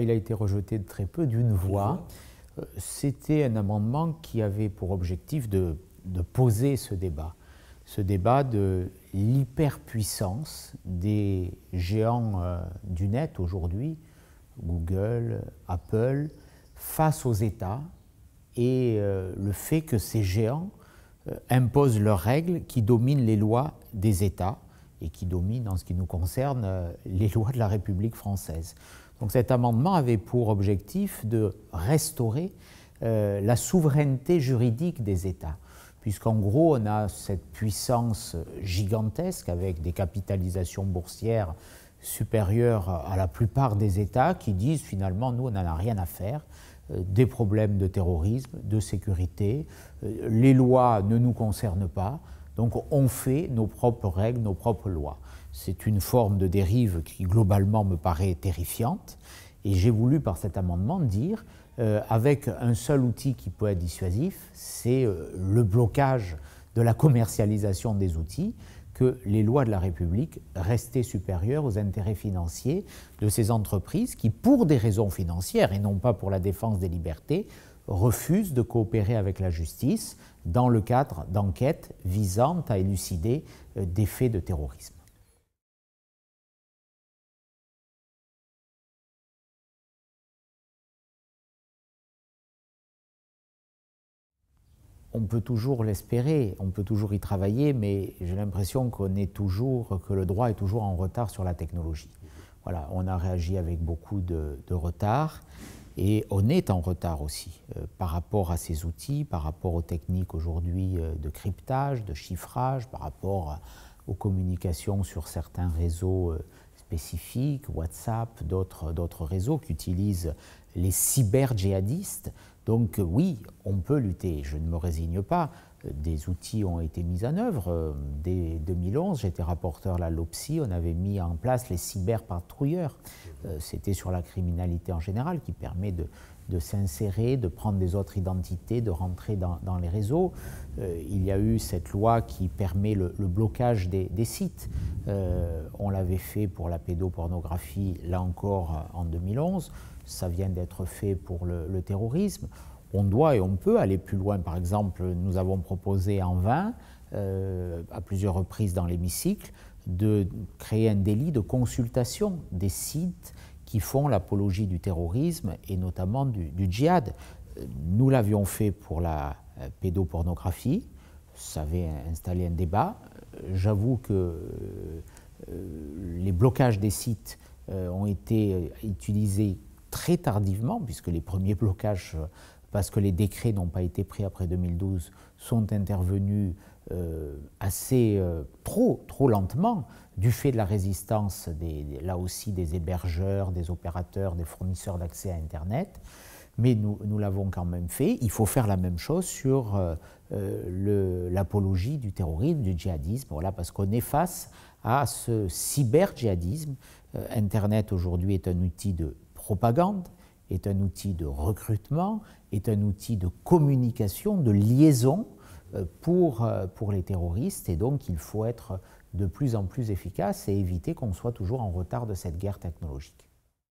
Il a été rejeté de très peu, d'une voix. C'était un amendement qui avait pour objectif de poser ce débat de l'hyperpuissance des géants du net aujourd'hui, Google, Apple, face aux États, et le fait que ces géants imposent leurs règles qui dominent les lois des États et qui dominent, en ce qui nous concerne, les lois de la République française. Donc cet amendement avait pour objectif de restaurer la souveraineté juridique des États, puisqu'en gros on a cette puissance gigantesque avec des capitalisations boursières supérieures à la plupart des États qui disent finalement nous on n'en a rien à faire des problèmes de terrorisme, de sécurité, les lois ne nous concernent pas, donc on fait nos propres règles, nos propres lois. C'est une forme de dérive qui globalement me paraît terrifiante, et j'ai voulu par cet amendement dire, avec un seul outil qui peut être dissuasif, c'est le blocage de la commercialisation des outils, que les lois de la République restaient supérieures aux intérêts financiers de ces entreprises qui, pour des raisons financières et non pas pour la défense des libertés, refusent de coopérer avec la justice dans le cadre d'enquêtes visant à élucider des faits de terrorisme. On peut toujours l'espérer, on peut toujours y travailler, mais j'ai l'impression que le droit est toujours en retard sur la technologie. Voilà, on a réagi avec beaucoup de retard, et on est en retard aussi par rapport à ces outils, par rapport aux techniques aujourd'hui de cryptage, de chiffrage, par rapport aux communications sur certains réseaux spécifiques, WhatsApp, d'autres réseaux qui utilisent les cyber-djihadistes. Donc oui, on peut lutter, je ne me résigne pas. Des outils ont été mis en œuvre. Dès 2011, j'étais rapporteur à la LOPSI, on avait mis en place les cyberpatrouilleurs. C'était sur la criminalité en général qui permet de s'insérer, de prendre des autres identités, de rentrer dans les réseaux. Il y a eu cette loi qui permet le blocage des sites. On l'avait fait pour la pédopornographie, là encore en 2011. Ça vient d'être fait pour le terrorisme. On doit et on peut aller plus loin. Par exemple, nous avons proposé en vain, à plusieurs reprises dans l'hémicycle, de créer un délit de consultation des sites qui font l'apologie du terrorisme et notamment du djihad. Nous l'avions fait pour la pédopornographie, ça avait installé un débat. J'avoue que les blocages des sites ont été utilisés très tardivement, puisque les premiers blocages, parce que les décrets n'ont pas été pris après 2012, sont intervenus trop lentement, du fait de la résistance, là aussi, des hébergeurs, des opérateurs, des fournisseurs d'accès à Internet. Mais nous l'avons quand même fait. Il faut faire la même chose sur l'apologie du terrorisme, du djihadisme, voilà, parce qu'on est face à ce cyber-djihadisme. Internet aujourd'hui est un outil de propagande, est un outil de recrutement, est un outil de communication, de liaison pour les terroristes, et donc il faut être de plus en plus efficace et éviter qu'on soit toujours en retard de cette guerre technologique.